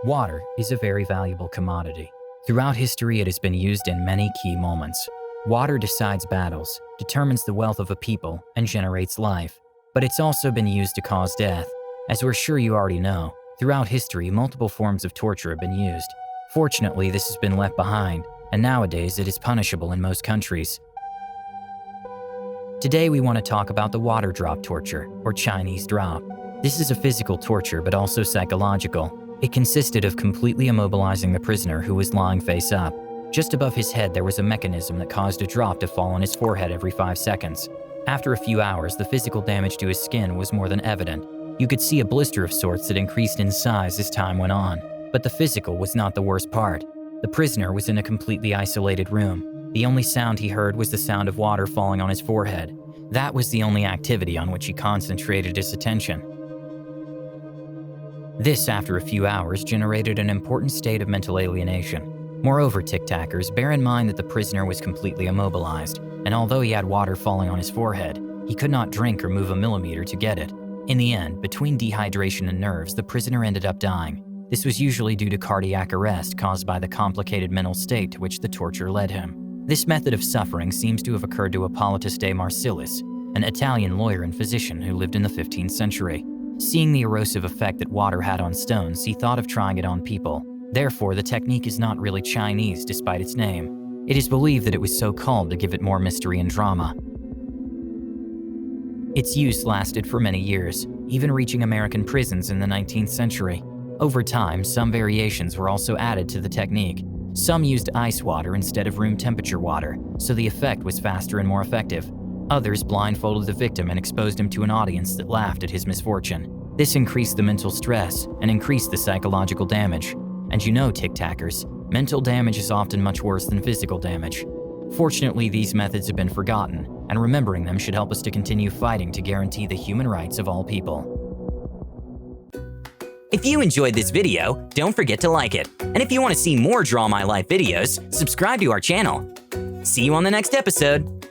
Water is a very valuable commodity. Throughout history, it has been used in many key moments. Water decides battles, determines the wealth of a people, and generates life. But it's also been used to cause death. As we're sure you already know, throughout history, multiple forms of torture have been used. Fortunately, this has been left behind, and nowadays it is punishable in most countries. Today we want to talk about the water drop torture, or Chinese drop. This is a physical torture but also psychological. It consisted of completely immobilizing the prisoner who was lying face up. Just above his head there was a mechanism that caused a drop to fall on his forehead every 5 seconds. After a few hours, the physical damage to his skin was more than evident. You could see a blister of sorts that increased in size as time went on. But the physical was not the worst part. The prisoner was in a completely isolated room. The only sound he heard was the sound of water falling on his forehead. That was the only activity on which he concentrated his attention. This, after a few hours, generated an important state of mental alienation. Moreover, TikTakers, bear in mind that the prisoner was completely immobilized, and although he had water falling on his forehead, he could not drink or move a millimeter to get it. In the end, between dehydration and nerves, the prisoner ended up dying. This was usually due to cardiac arrest caused by the complicated mental state to which the torture led him. This method of suffering seems to have occurred to Hippolytus de Marcellus, an Italian lawyer and physician who lived in the 15th century. Seeing the erosive effect that water had on stones, he thought of trying it on people. Therefore, the technique is not really Chinese despite its name. It is believed that it was so called to give it more mystery and drama. Its use lasted for many years, even reaching American prisons in the 19th century. Over time, some variations were also added to the technique. Some used ice water instead of room temperature water, so the effect was faster and more effective. Others blindfolded the victim and exposed him to an audience that laughed at his misfortune. This increased the mental stress and increased the psychological damage. And you know, TikTakers, mental damage is often much worse than physical damage. Fortunately, these methods have been forgotten, and remembering them should help us to continue fighting to guarantee the human rights of all people. If you enjoyed this video, don't forget to like it. And if you want to see more Draw My Life videos, subscribe to our channel. See you on the next episode.